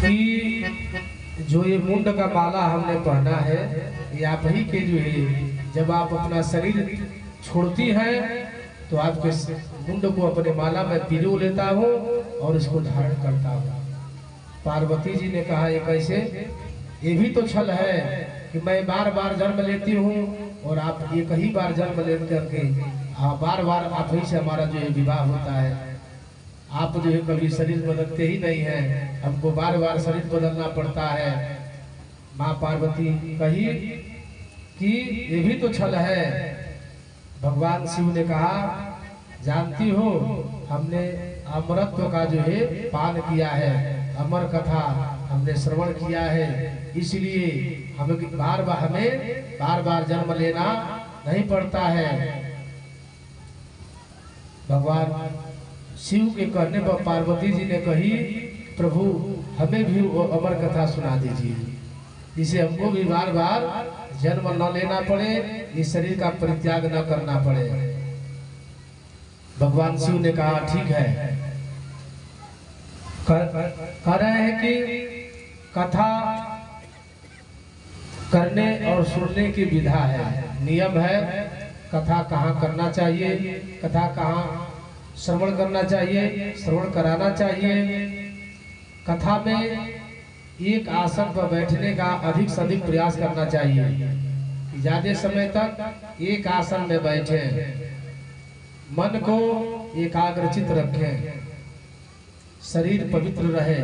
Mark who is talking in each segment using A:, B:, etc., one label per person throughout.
A: कि जो ये मुंड का माला हमने पहना है, ये आप ही के जो है, जब आप अपना शरीर छोड़ती हैं तो आपके मुंड को अपने माला में पिरो लेता हूँ और इसको धारण करता हूँ। पार्वती जी ने कहा ये कैसे? ये भी तो छल है कि मैं बार बार जन्म लेती हूँ और आप एक ही बार जन्म ले करके बार बार आप ही से हमारा जो है विवाह होता है। आप जो है कभी शरीर बदलते ही नहीं हैं, हमको बार बार शरीर बदलना पड़ता है। माँ पार्वती कही कि ये भी तो छल है। भगवान शिव ने कहा जानती हो हमने अमरत्व का जो है पान किया है, अमर कथा हमने श्रवण किया है, इसलिए हमें बार बार जन्म लेना नहीं पड़ता है। भगवान शिव के कहने पर पार्वती जी ने कही प्रभु हमें भी वो अमर कथा सुना दीजिए, जिसे हमको भी बार बार जन्म न लेना पड़े, इस शरीर का परित्याग न करना पड़े। भगवान शिव ने कहा ठीक है। कह रहे हैं कि कथा करने और सुनने की विधा है, नियम है। कथा कहाँ करना चाहिए, कथा कहाँ श्रवण करना चाहिए, श्रवण कराना चाहिए। कथा में एक आसन पर बैठने का अधिक से अधिक प्रयास करना चाहिए कि ज्यादा समय तक एक आसन में बैठे, मन को एकाग्रचित रखें, शरीर पवित्र रहे।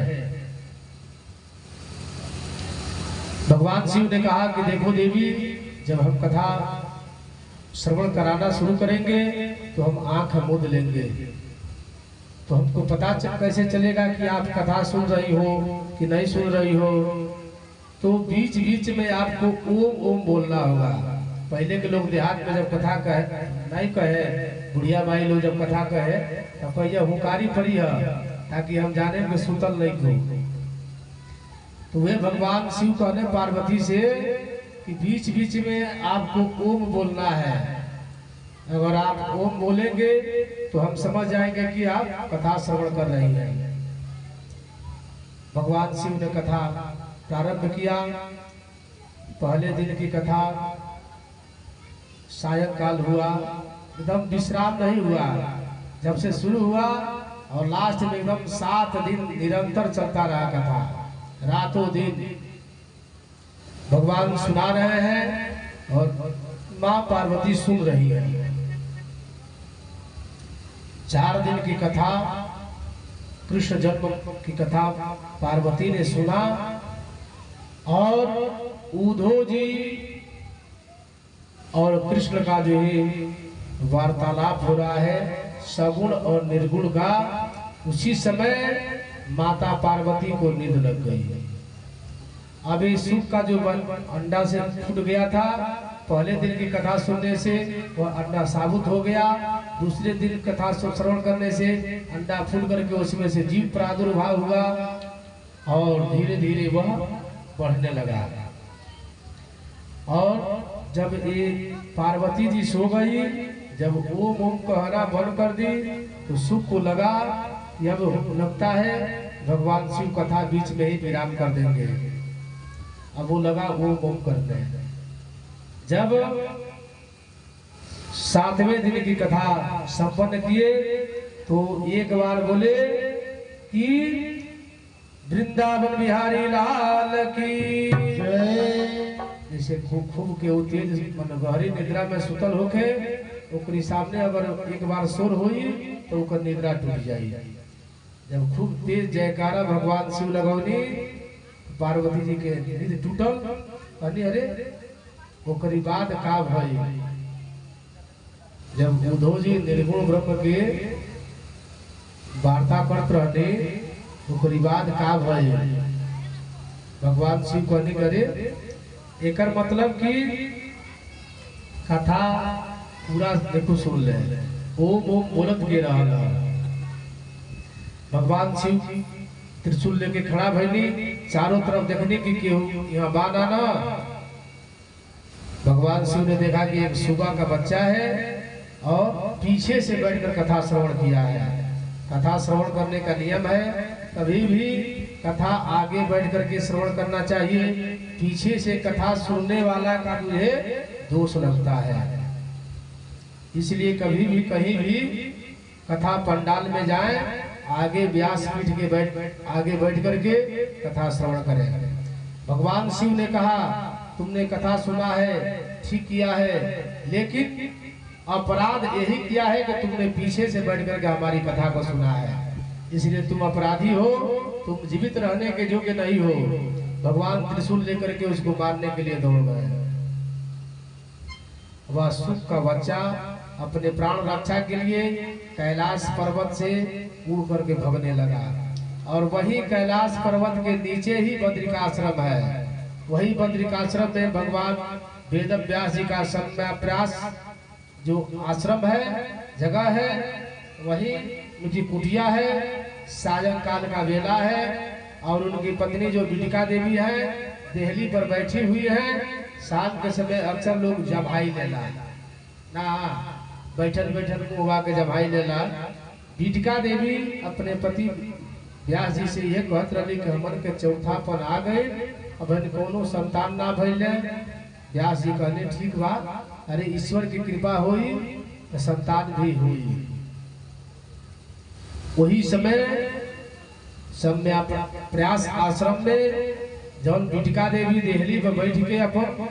A: भगवान शिव ने कहा कि देखो देवी, जब हम कथा श्रवण कराना शुरू करेंगे तो हम आंख मूंद लेंगे, तो हमको पता कैसे चलेगा कि आप कथा सुन रही हो कि नहीं सुन रही हो? तो बीच बीच में आपको ओम ओम बोलना होगा। पहले के लोग देहात में जब कथा कहे नहीं कहे, बुढ़िया माई लोग जब कथा कहे तो कहिए हुकारी पड़ी है, ताकि हम जाने कि सुतल नहीं हो। तो वे भगवान शिव कहने पार्वती से कि बीच बीच में आपको ओम बोलना है। अगर आप ओम बोलेंगे तो हम समझ जाएंगे कि आप कथा श्रवण कर रही हैं। भगवान शिव ने कथा प्रारंभ किया। पहले दिन की कथा सायंकाल हुआ, एकदम विश्राम नहीं हुआ, जब से शुरू हुआ और लास्ट में एकदम 7 दिन निरंतर चलता रहा कथा, रातों दिन भगवान सुना रहे हैं और माँ पार्वती सुन रही है। 4 दिन की कथा, कृष्ण जन्म की कथा पार्वती ने सुना और उद्धव जी और कृष्ण का जो है वार्तालाप हो रहा है, सगुण और निर्गुण का। उसी समय माता पार्वती को नींद लग गई है। अभी सुख का जो अंडा से फूट गया था, पहले दिन की कथा सुनने से वह अंडा साबुत हो गया, दूसरे दिन कथा श्रवण करने से अंडा फूट करके उसमें से जीव प्रादुर्भाव हुआ और धीरे धीरे वह बढ़ने लगा। और जब ये पार्वती जी सो गई, जब ओम ओम कहना बंद कर दी तो सुख को लगा यह लगता है भगवान शिव कथा बीच में ही विराम कर देंगे। अब वो लगा ओम ओम करते हैं। जब 7वें दिन की कथा संपन्न किए तो एक बार बोले कि वृंदावन बिहारी लाल की जय। जैसे खूब खूब के तेज गहरी निद्रा में सुतल होके ओकरी सामने अगर एक बार शोर हुई तो ओकर निद्रा टूट जाई। जब खूब तेज जयकारा भगवान शिव लगौनी, पार्वती जी के नींद टूटल, कहनी अरे ओकरी बाद का भई। जब उद्धव जी निर्गुण ब्रह्म के वार्ता करत रहने, ओकरी बाद का भई। भगवान शिव कहनी करे एकर मतलब कि कथा पूरा देखो सुन ले, ओम ओम बोलत के रहा। भगवान शिव त्रिशूल लेके खड़ा भइनी, चारों तरफ देखने की केहू यहाँ बाना ना। भगवान शिव ने देखा कि एक सुगा का बच्चा है और पीछे से बैठकर कथा श्रवण किया है। कथा श्रवण करने का नियम है, कभी भी कथा आगे बैठ करके श्रवण करना चाहिए, पीछे से कथा सुनने वाला का तुझे दोष लगता है। इसलिए कभी भी कहीं भी कथा पंडाल में जाएं, आगे व्यास पीठ के आगे बैठ करके कथा श्रवण करें। भगवान शिव ने कहा तुमने कथा सुना है, ठीक किया है, लेकिन अपराध यही किया है कि तुमने पीछे से बैठ करके हमारी कथा को सुना है, इसलिए तुम अपराधी हो, तुम जीवित रहने के योग्य नहीं हो। भगवान त्रिशूल लेकर के उसको मारने के लिए दौड़ गए। वह सुख का बच्चा अपने प्राण रक्षा के लिए कैलाश पर्वत से उड़ करके भगने लगा, और वही कैलाश पर्वत के नीचे ही बद्रिकाश्रम है। वही बद्रिकाश्रम में भगवान वेद व्यास जी का समयाप्रयास जो आश्रम है, जगह है, वही उनकी कुटिया है, सायंकाल का वेला है, और उनकी पत्नी जो बिटिका देवी है देहली पर बैठी हुई है। शाम के समय अक्सर लोग जमाई लेला ना, बैठन बैठन को उगा के जमाई लेला। बिटिका देवी अपने पति व्यास जी से यह कहत रही कि हमन के चौथापन आ गए, अब कोनो संतान ना भइले। व्यास जी कहने ठीक बा, अरे ईश्वर की कृपा हुई तो संतान भी हुई। वही समय प्रयास आश्रम में जौन बिटिका देवी देहली पर बैठ के अपन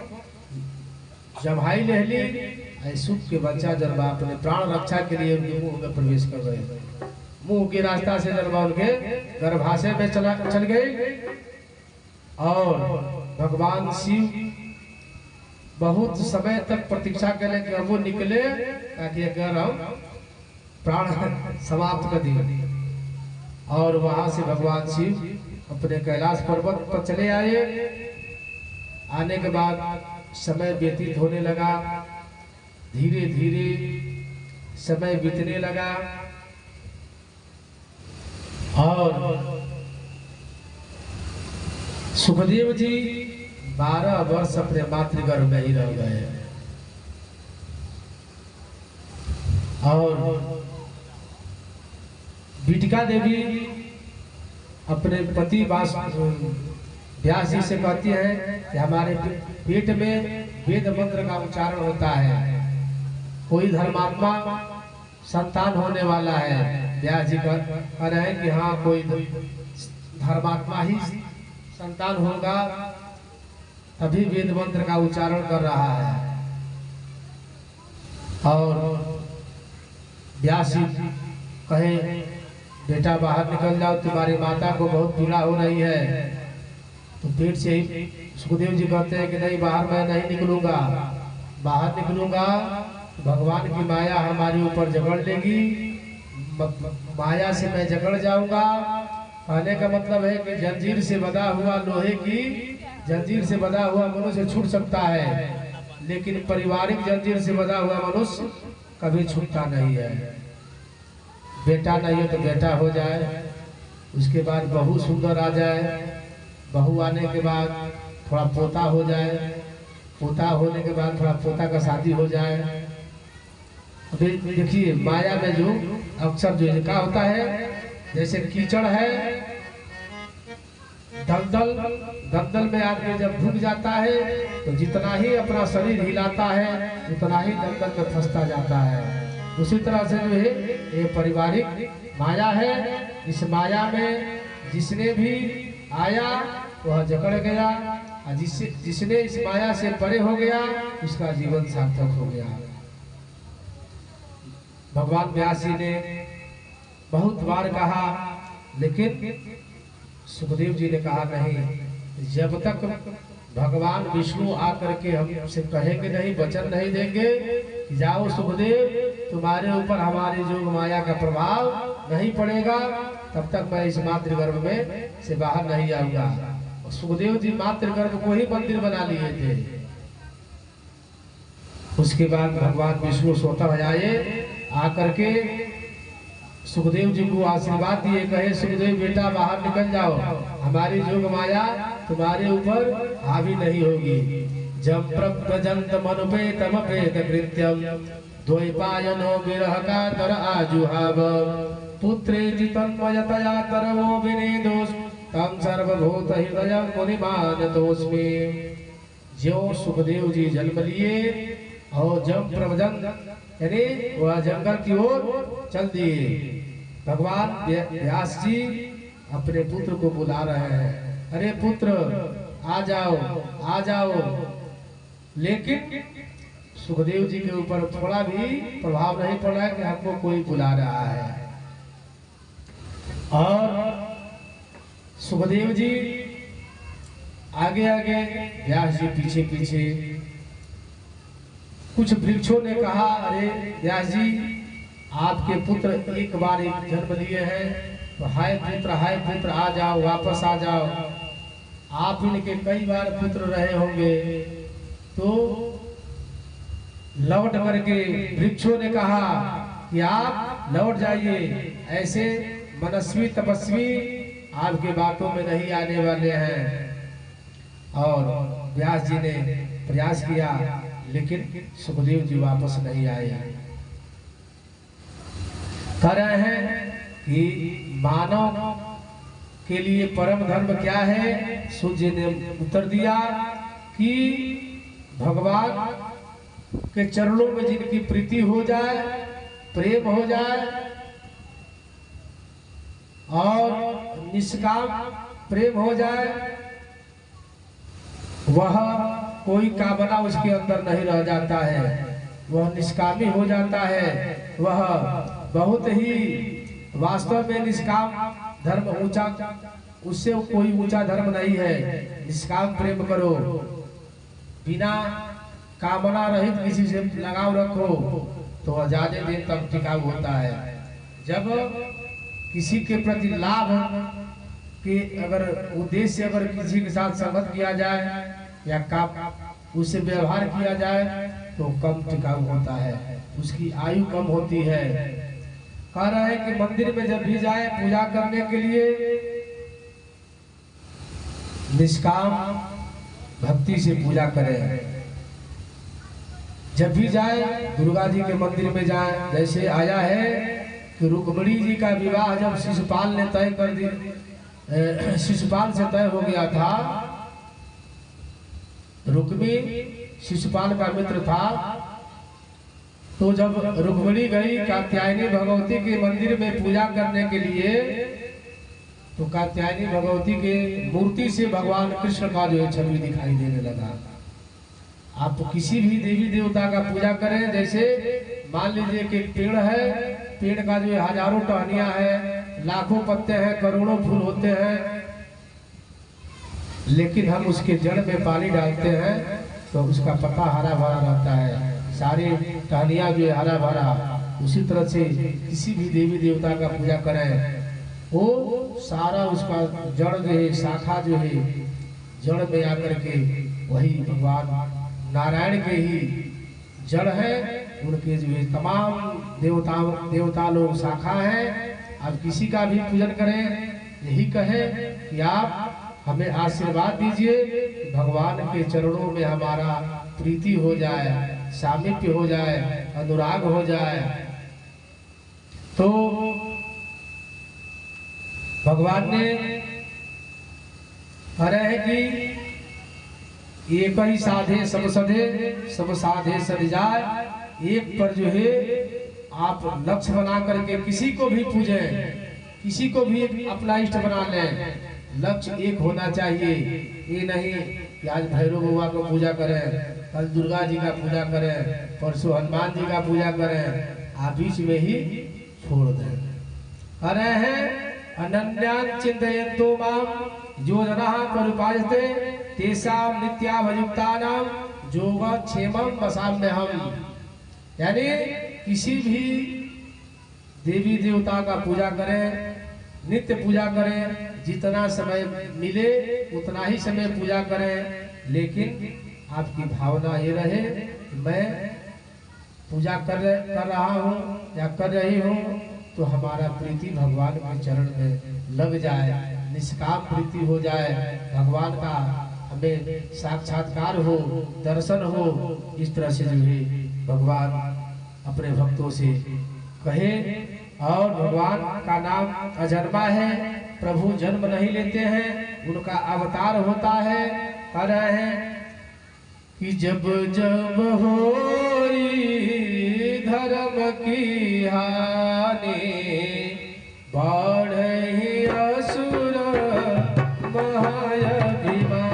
A: जमाई लेहली, सुख के बच्चा जलवा अपने प्राण रक्षा के लिए उनके मुंह में प्रवेश कर गए। मुंह के रास्ता से जलवा उनके गर्भाशय में चल गए, और भगवान शिव बहुत समय तक प्रतीक्षा करें कि वो निकले ताकि अगर हम प्राण समाप्त कर दिए। और वहां से भगवान शिव अपने कैलाश पर्वत पर चले आए। आने के बाद समय व्यतीत होने लगा, धीरे धीरे समय बीतने लगा, और सुखदेव जी 12 वर्ष अपने मातृगर्भ में ही रह गए। और बिटिका देवी अपने पति व्यास जी से कहती है कि हमारे पेट में वेद मंत्र का उच्चारण होता है, कोई धर्मात्मा संतान होने वाला है। व्यास जी कह रहे हैं कि हाँ, कोई धर्मात्मा ही संतान होगा, तभी वेद मंत्र का उच्चारण कर रहा है। और व्यास जी कहे बेटा बाहर निकल जाओ, तुम्हारी माता को बहुत पीड़ा हो रही है। तो पेट से ही सुखदेव जी कहते हैं कि नहीं, बाहर मैं नहीं निकलूंगा, बाहर निकलूंगा तो भगवान की माया हमारे ऊपर जकड़ लेगी, माया से मैं जकड़ जाऊंगा। कहने का मतलब है कि जंजीर से बंधा हुआ लोहे की जंजीर से बंधा हुआ मनुष्य छूट सकता है, लेकिन पारिवारिक जंजीर से बंधा हुआ मनुष्य कभी छूटता नहीं है। बेटा नहीं हो तो बेटा हो जाए, उसके बाद बहू सुंदर आ जाए, बहू आने के बाद थोड़ा पोता हो जाए, पोता होने के बाद थोड़ा पोता का शादी हो जाए। देखिए माया में जो अक्सर जो क्या होता है, जैसे कीचड़ है, दलदल में आदमी जब डूब जाता है तो जितना ही अपना शरीर हिलाता है उतना ही दलदल में फंसता जाता है। उसी तरह से जो है ये पारिवारिक माया है, इस माया में जिसने भी आया वह जकड़ गया, और जिसने इस माया से परे हो गया उसका जीवन सार्थक हो गया। भगवान व्यास जी ने बहुत बार कहा, लेकिन सुखदेव जी ने कहा नहीं, जब तक भगवान विष्णु आकर के हमसे कहेंगे नहीं, वचन नहीं देंगे कि जाओ सुखदेव तुम्हारे ऊपर हमारी जोग माया का प्रभाव नहीं पड़ेगा, तब तक मैं इस मातृगर्भ में से बाहर नहीं आऊंगा। सुखदेव जी मातृगर्भ को ही मंदिर बना लिए थे। उसके बाद भगवान विष्णु स्वतः आए, आकर के सुखदेव जी को आशीर्वाद दिए, कहे सुखदेव बेटा बाहर निकल जाओ, हमारी जोग माया तुम्हारे ऊपर हावी नहीं होगी। जब प्रजंत मनुपेतमपेत कृत्यम द्वैपायनो विरह कातर आजुहाव पुत्रे जितन्मयतया तरवो विनेदोष तम सर्वभूत हृदय मुनिमानतोस्मि। ज्यों सुखदेव जी जन्म लिए और जब प्रवचन यानी वह जंगल की ओर चल दिए। भगवान व्यास जी अपने पुत्र को बुला रहे हैं, अरे पुत्र आ जाओ आ जाओ। लेकिन सुखदेव जी के ऊपर थोड़ा भी प्रभाव नहीं पड़ा है कि हमको कोई बुला रहा है। और सुखदेव जी आगे आगे, व्यास जी पीछे पीछे। कुछ वृक्षों ने कहा, अरे व्यास जी आपके पुत्र एक बार एक जन्म लिए हैं, तो हाय पुत्र आ जाओ, वापस आ जाओ। आप इनके कई बार पुत्र रहे होंगे, तो लौट करके वृक्षों ने कहा कि आप लौट जाइए, ऐसे मनस्वी तपस्वी आपके बातों में नहीं आने वाले हैं। और व्यास जी ने प्रयास किया, लेकिन सुखदेव जी वापस नहीं आए। कह रहे हैं कि मानव के लिए परम धर्म क्या है? सूर्य ने उत्तर दिया कि भगवान के चरणों में जिनकी प्रीति हो जाए, प्रेम हो जाए और निष्काम प्रेम हो जाए, वह कोई कामना उसके अंदर नहीं रह जाता है, वह निष्कामी हो जाता है। वह बहुत ही वास्तव में निष्काम धर्म ऊंचा, उससे कोई ऊंचा धर्म नहीं है। निष्काम प्रेम करो, बिना कामना रहित किसी से लगाव रखो, तो वह ज्यादा दिन तक टिकाऊ होता है। जब किसी के प्रति लाभ के अगर उद्देश्य से अगर किसी के साथ संगत किया जाए या काम उससे व्यवहार किया जाए, तो कम टिकाऊ होता है, उसकी आयु कम होती है। कह रहा है कि मंदिर में जब भी जाए पूजा करने के लिए, निष्काम भक्ति से पूजा करें। जब भी जाए दुर्गा जी के मंदिर में जाए। जैसे आया है कि रुक्मिणी जी का विवाह जब शिशुपाल ने तय कर दिया, शिशुपाल से तय हो गया था। रुक्मी शिशुपाल का मित्र था, तो जब रुक्मिणी गई कात्यायनी भगवती के मंदिर में पूजा करने के लिए, तो कात्यायनी भगवती के मूर्ति से भगवान कृष्ण का जो है छवि दिखाई देने लगा। आप किसी भी देवी देवता का पूजा करें, जैसे मान लीजिए कि पेड़ है, पेड़ का जो हजारों टहनियां है, लाखों पत्ते हैं, करोड़ों फूल होते हैं, लेकिन हम उसके जड़ में पानी डालते हैं तो उसका पत्ता हरा भरा रहता है, सारी टहनियां जो है हरा भरा। उसी तरह से किसी भी देवी देवता का पूजा करें, वो सारा उसका जड़ जो है, शाखा जो है, जड़ में आकर के वही भगवान नारायण के ही जड़ है, उनके जो है तमाम देवता लोग शाखा है। आप किसी का भी पूजन करें, यही कहें कि आप हमें आशीर्वाद दीजिए, भगवान के चरणों में हमारा प्रीति हो जाए, सामीप्य हो जाए, अनुराग हो जाए। तो भगवान ने कहा है कि एक ही साधे सब सधे, सब साधे सध जाए। एक पर जो है आप लक्ष्य बना करके किसी को भी पूजें, किसी को भी अपना इष्ट बना लें। लक्ष्य एक होना चाहिए, ये नहीं कि आज भैरव बाबा को पूजा करें, कल दुर्गा जी का पूजा करें, परसों हनुमान जी का पूजा करें, आप बीच में ही छोड़ दें। अरे हैं अनन्यान चिंतयन्तो माम जो जनाः परिपायते तेषां नित्याभयुक्तानां योगक्षेमं वसाम्यहम्। यानी किसी भी देवी देवता का पूजा करें, नित्य पूजा करें, जितना समय मिले उतना ही समय पूजा करें, लेकिन आपकी भावना ये रहे मैं पूजा कर रहा हूँ या कर रही हूँ, तो हमारा प्रीति भगवान के चरण में लग जाए, निष्काम प्रीति हो जाए, भगवान का हमें साक्षात्कार हो, दर्शन हो। इस तरह से जो है भगवान अपने भक्तों से कहे। और भगवान का नाम अजन्मा है, प्रभु जन्म नहीं लेते हैं, उनका अवतार होता है। कह रहे हैं कि जब जब होई धर्म की हानि, बढ़हि असुर महाअभिमानी।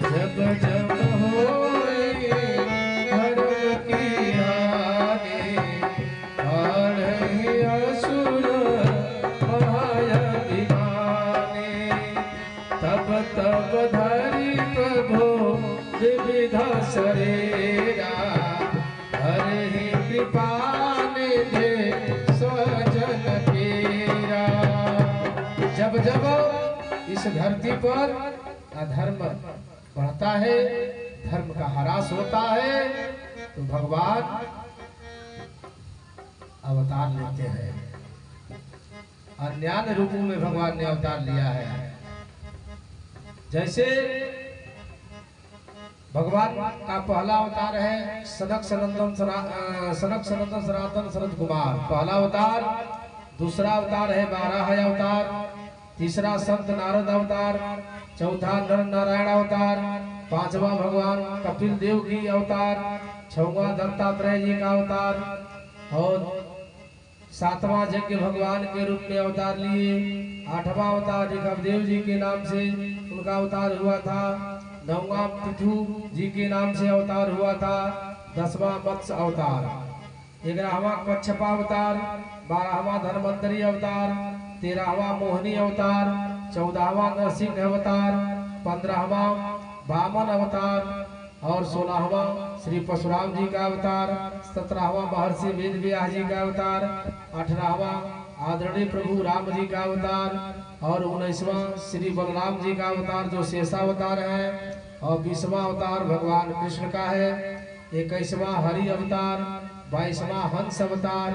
A: जब जब होई धर्म की हानि, बढ़हि असुर महाअभिमानी। तब तब धरि प्रभु विविध शरीरा, हरि कृपा निधि सजन पीरा। जब जब इस धरती पर अधर्म बढ़ता है, धर्म का ह्रास होता है, तो भगवान अवतार लेते हैं। अन्यान्य रूपों में भगवान ने अवतार लिया है। जैसे भगवान का पहला अवतार है सनक सनंदन सनातन शरद कुमार, पहला अवतार। दूसरा अवतार है बारह अवतार। तीसरा संत नारद अवतार। चौथा नर नारायण अवतार। पांचवा भगवान कपिल देव की अवतार। छठवां दत्तात्रेय जी का अवतार। और सातवां यज्ञ भगवान के रूप में अवतार लिए। आठवां अवतार ऋषभदेव जी के नाम से उनका अवतार हुआ था। नौवां पृथु जी के नाम से अवतार हुआ था। 10वां मत्स्य अवतार। 11वां कच्छपा अवतार। 12वां धन्वंतरी अवतार। 13वां मोहिनी अवतार। 14वां नरसिंह अवतार। 15वां वामन अवतार। और 16वां श्री परशुराम जी का अवतार। 17वां महर्षि वेद व्यास जी का अवतार। 18वां आदरणीय प्रभु राम जी का अवतार। और 19वां श्री बलराम जी का अवतार जो शेषावतार है। और 20वां अवतार भगवान कृष्ण का है। 21वां हरि अवतार। 22वां हंस अवतार।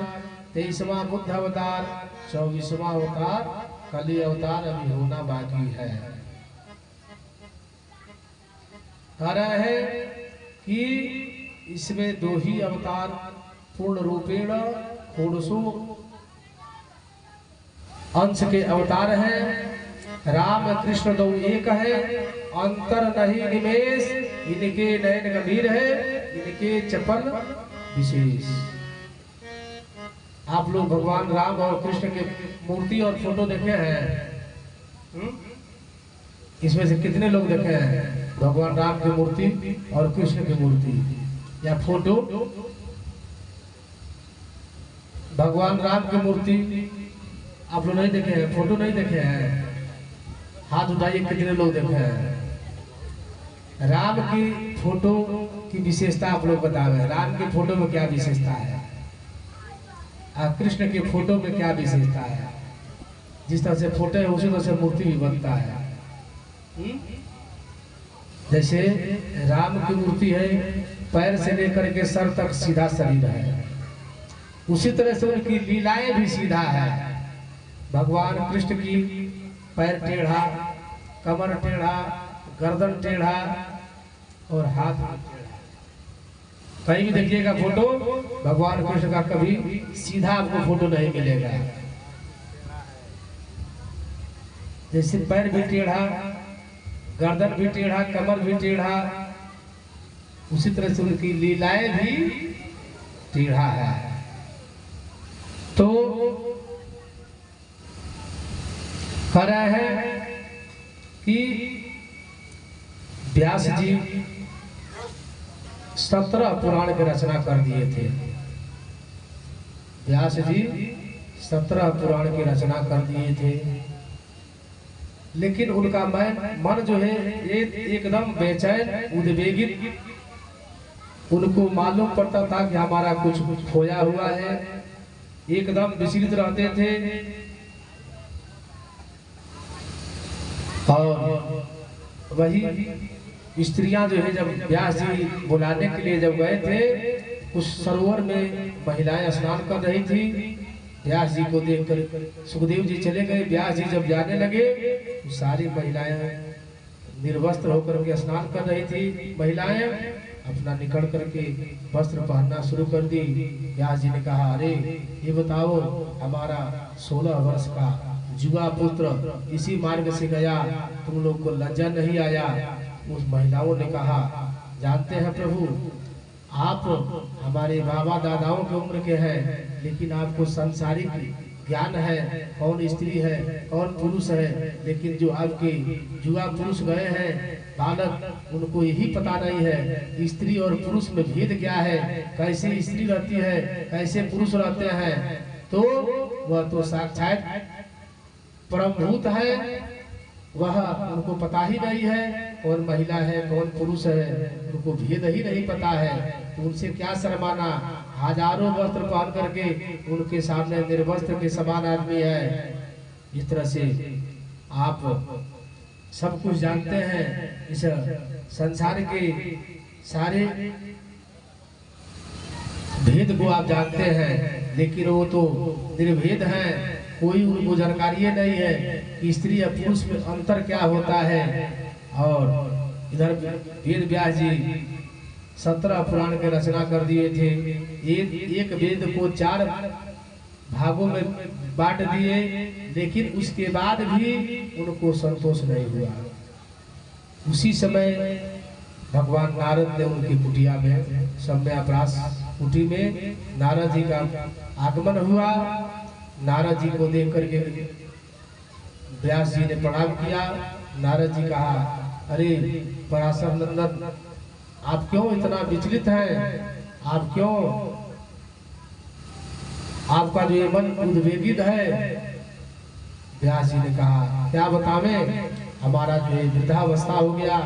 A: 23वां बुद्ध अवतार। 24वां अवतार कली अवतार अभी होना बाकी है। कह रहे हैं कि इसमें 2 ही अवतार पूर्ण रूपेण षोडशो अंश के अवतार हैं। राम कृष्ण 2 एक है, अंतर नहीं निमेश। इनके नयन गंभीर है, इनके चपल विशेष। आप लोग भगवान राम और कृष्ण के मूर्ति और फोटो देखे हैं? इसमें से कितने लोग देखे हैं भगवान राम की मूर्ति और कृष्ण की मूर्ति या फोटो? भगवान राम की मूर्ति आप लोग नहीं देखे हैं, फोटो नहीं देखे हैं? हाथ उठाइए कितने लोग देखे हैं। राम की फोटो की विशेषता आप लोग बतावे। राम की फोटो में क्या विशेषता है, कृष्ण की फोटो में क्या विशेषता है? जिस तरह से फोटो है उसी तरह से मूर्ति भी बनता है। जैसे राम की मूर्ति है, पैर से लेकर के सर तक सीधा शरीर है, उसी तरह से उनकी लीलाएं भी सीधा है। भगवान कृष्ण की पैर टेढ़ा, कमर टेढ़ा, गर्दन टेढ़ा और हाथ टेढ़ा। कहीं भी देखिएगा फोटो भगवान कृष्ण का कभी सीधा आपको फोटो नहीं मिलेगा। जैसे पैर भी टेढ़ा, गर्दन भी टेढ़ा, कमर भी टेढ़ा, उसी तरह से उनकी लीलाएं भी टेढ़ा है। तो कह रहे हैं कि व्यास जी 17 पुराण की रचना कर दिए थे। व्यास जी 17 पुराण की रचना कर दिए थे, लेकिन उनका मन जो है एकदम बेचैन, उद्वेगित। उनको मालूम पड़ता था कि हमारा कुछ खोया हुआ है, एकदम विचलित रहते थे। और वही स्त्रियां जो है जब व्यास जी बुलाने के लिए जब गए थे, उस सरोवर में महिलाएं स्नान कर रही थी। व्यास जी को देखकर सुखदेव जी चले गए। व्यास जी जब जाने लगे तो सारी महिलाएं निर्वस्त्र होकर के स्नान कर रही थी। महिलाएं अपना निकल करके वस्त्र पहनना शुरू कर दी। व्यास जी ने कहा, अरे ये बताओ, हमारा 16 वर्ष का जुआ पुत्र इसी मार्ग से गया, तुम लोग को लज्जा नहीं आया। उस महिलाओं ने कहा, जानते हैं प्रभु, आप हमारे बाबा दादाओं की उम्र के हैं, लेकिन आपको सांसारिक ज्ञान है, कौन स्त्री है कौन पुरुष है, लेकिन जो आपके जुआ पुरुष गए हैं बालक, उनको यही पता नहीं है स्त्री और पुरुष में भेद क्या है, कैसे स्त्री रहती है कैसे पुरुष रहते हैं। तो वह तो साक्षात परमभूत है, वह उनको पता ही नहीं है कौन महिला है कौन पुरुष है, उनको भेद ही नहीं पता है। तो उनसे क्या शर्माना, हजारों वस्त्र पहन करके उनके सामने निर्वस्त्र के समान आदमी है। इस तरह से आप सब कुछ जानते हैं, इस संसार के सारे भेद को आप जानते हैं, लेकिन वो तो निर्भेद हैं, कोई उनको जानकारी नहीं है कि स्त्री या पुरुष में अंतर क्या होता है। और इधर वेद व्यास जी 17 पुराण के रचना कर दिए थे, एक वेद को 4 भागों में बांट दिए, लेकिन उसके बाद भी उनको संतोष नहीं हुआ। उसी समय भगवान नारद ने उनकी कुटिया में, सम्यपरास कुटी में नारद जी का आगमन हुआ। नारद जी को देख करके व्यास जी ने प्रणाम किया। नारद जी कहा, अरे पराशर नंदन, आप क्यों इतना विचलित हैं, आप क्यों, आपका जो ये मन उद्वेगित है। व्यास जी ने कहा, क्या बतावें, हमारा जो ये वृद्धावस्था हो गया,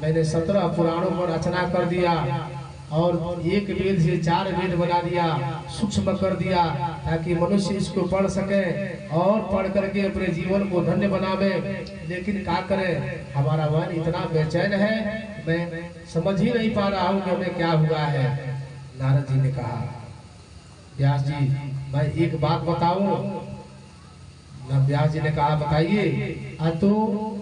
A: मैंने 17 पुराणों पर रचना कर दिया और एक वेद से 4 वेद बना दिया, सूक्ष्म कर दिया, ताकि मनुष्य इसको पढ़ सके और पढ़ करके अपने जीवन को धन्य बनावे। लेकिन क्या करें, हमारा मन इतना बेचैन है, मैं समझ ही नहीं पा रहा हूँ कि हमें क्या हुआ है। नारद जी ने कहा, व्यास जी मैं एक बात बताऊं। व्यास जी ने कहा, बताइए। तो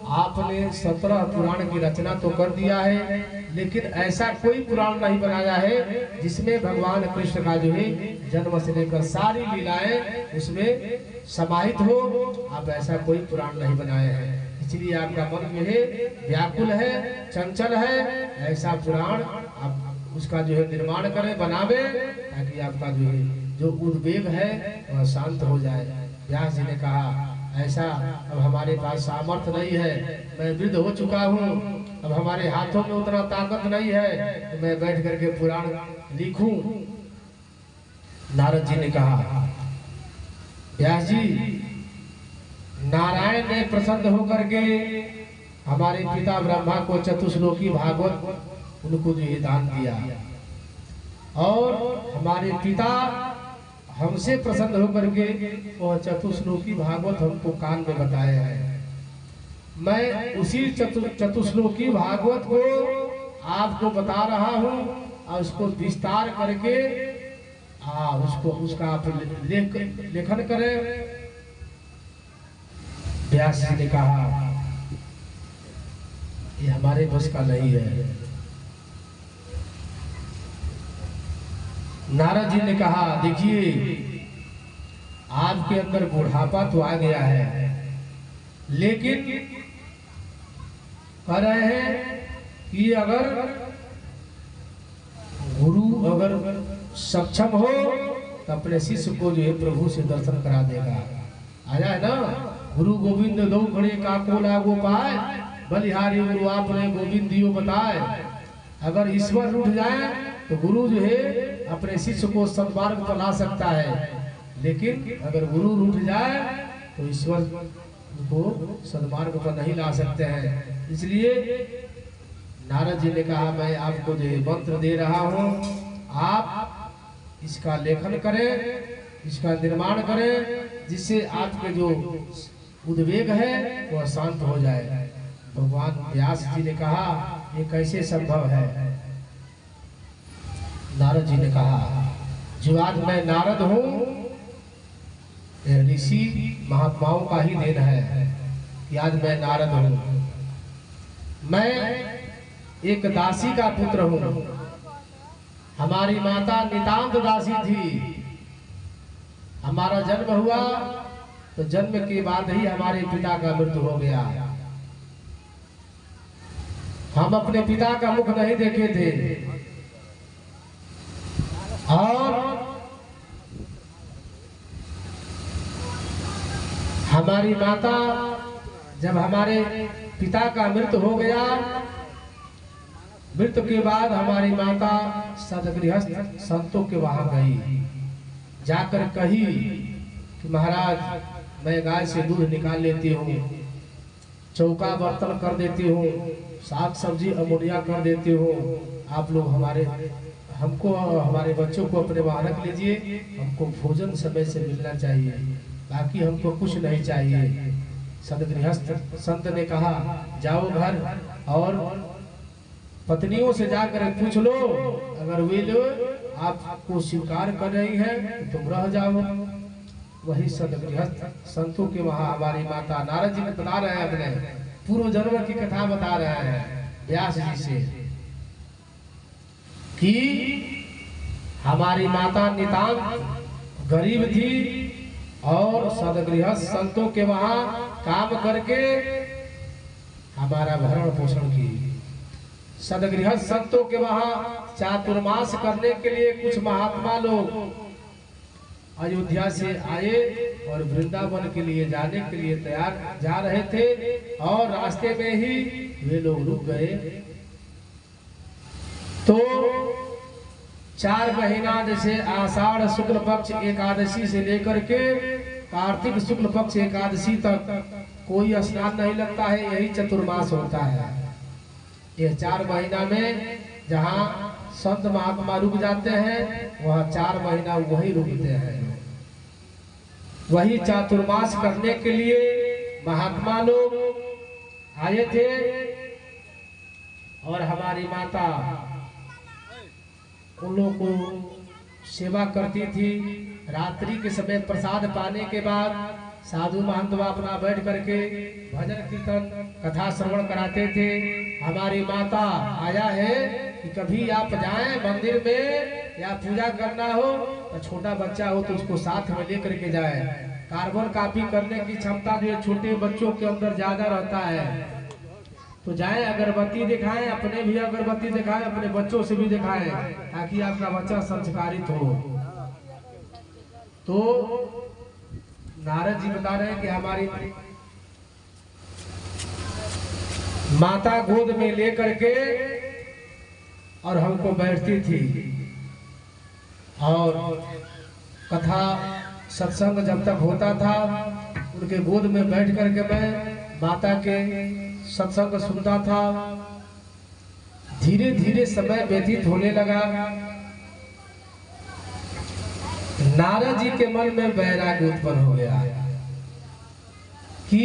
A: आपने 17 पुराण की रचना तो कर दिया है, लेकिन ऐसा कोई पुराण नहीं बनाया है जिसमें भगवान कृष्ण का जो है जन्म से लेकर सारी लीलाएं उसमें समाहित हो। आप ऐसा कोई पुराण नहीं बनाए हैं, इसलिए आपका मन जो है व्याकुल है, चंचल है। ऐसा पुराण आप उसका जो है निर्माण करें, बनावे, ताकि आपका जो है जो उद्वेग है वह शांत हो जाए। व्यास जी ने कहा, ऐसा अब हमारे पास सामर्थ्य नहीं है, मैं वृद्ध हो चुका हूँ, अब हमारे हाथों में उतना ताकत नहीं है तो मैं बैठ करके पुराण लिखूं। नारद जी ने कहा, व्यास जी, नारायण ने प्रसन्न होकर के हमारे पिता ब्रह्मा को चतुश्लोकी भागवत उनको जो ये दान दिया, और हमारे पिता हमसे प्रसन्न होकर के वह चतुश्लोकी भागवत हमको कान में बताए हैं। मैं उसी चतुश्लोकी भागवत को आपको बता रहा हूँ और उसको विस्तार करके उसका आप लेखन करें। व्यास जी ने कहा, ये हमारे बस का नहीं है। नारद जी ने कहा, देखिए आपके अंदर बुढ़ापा तो आ गया है, लेकिन कह रहे हैं कि अगर गुरु अगर सक्षम हो तो अपने शिष्य को जो है प्रभु से दर्शन करा देगा। आया है ना, गुरु गोविंद दो खड़े काको लागो पाए, बलिहारी गुरु आपने गोविंद दियो बताए। अगर ईश्वर रूठ जाए तो गुरु जो है अपने शिष्य को सद्मार्ग पर ला सकता है, लेकिन अगर गुरु रूठ जाए तो ईश्वर को सद्मार्ग पर नहीं ला सकते हैं। इसलिए नारद जी ने कहा, मैं आपको जो मंत्र दे रहा हूँ, आप इसका लेखन करें, इसका निर्माण करें, जिससे आपके जो उद्वेग है वह शांत हो जाए। भगवान व्यास जी ने कहा, ये कैसे संभव है। नारद जी ने कहा, जो आज मैं नारद हूँ, ऋषि महात्माओं का ही देन है कि आज मैं नारद हूँ। मैं एक दासी का पुत्र हूँ, हमारी माता नितांत दासी थी। हमारा जन्म हुआ तो जन्म के बाद ही हमारे पिता का मृत्यु हो गया। हम अपने पिता का मुख नहीं देखे थे और हमारी माता जब हमारे पिता का मृत्यु हो गया, मृत्यु के बाद हमारी माता सदगृहस्थ संतों के वहां गई, जाकर कही कि महाराज मैं गाय से दूध निकाल लेती हूँ, चौका बर्तन कर देती हूँ, साग सब्जी अमोनिया कर देती हूँ, आप लोग हमको हमारे बच्चों को अपने वहां रख लीजिए, हमको भोजन समय से मिलना चाहिए, बाकी हमको कुछ नहीं चाहिए। सदगृहस्थ संत ने कहा जाओ घर और पत्नियों से जाकर पूछ लो, अगर वे लोग आपको स्वीकार कर रही है तो तुम रह जाओ। वही सदगृहस्थ संतों के वहां हमारी माता नारद जी बता रहे हैं, अपने पूर्व जन्म की कथा बता रहे हैं व्यास जी से कि हमारी माता नितांत गरीब थी और सदगृहस्थ संतों के वहां काम करके हमारा भरण पोषण की। सदगृहस्थ संतों के वहां चातुर्मास करने के लिए कुछ महात्मा लोग अयोध्या से आए और वृंदावन के लिए जाने के लिए तैयार जा रहे थे और रास्ते में ही वे लोग रुक गए। तो 4 महीना जैसे आषाढ़ शुक्ल पक्ष एकादशी से लेकर के कार्तिक शुक्ल पक्ष एकादशी तक कोई स्नान नहीं लगता है, यही चतुर्मास होता है। ये 4 महीना में जहाँ संत महात्मा रुक जाते हैं वह 4 महीना वही रुकते हैं। वही चातुर्मास करने के लिए महात्मा लोग आए थे और हमारी माता उन लोगों को सेवा करती थी। रात्रि के समय प्रसाद पाने के बाद साधु महंत अपना बैठ करके भजन कीर्तन कथा श्रवण कराते थे। हमारी माता आया है कि कभी आप जाएं मंदिर में या पूजा करना हो तो छोटा बच्चा हो तो उसको साथ में लेकर के जाए। कार्बन कॉपी करने की क्षमता जो छोटे बच्चों के अंदर ज्यादा रहता है, तो जाएं अगरबत्ती दिखाएं, अपने भी अगरबत्ती दिखाएं, अपने बच्चों से भी दिखाएं ताकि आपका बच्चा संस्कारित हो। तो नारद जी बता रहे हैं कि हमारी माता गोद में लेकर के और हमको बैठती थी और कथा सत्संग जब तक होता था उनके गोद में बैठ करके मैं माता के सत्संग सुनता था। धीरे धीरे समय व्यतीत होने लगा। नारद जी के मन में वैराग्य उत्पन्न हो गया कि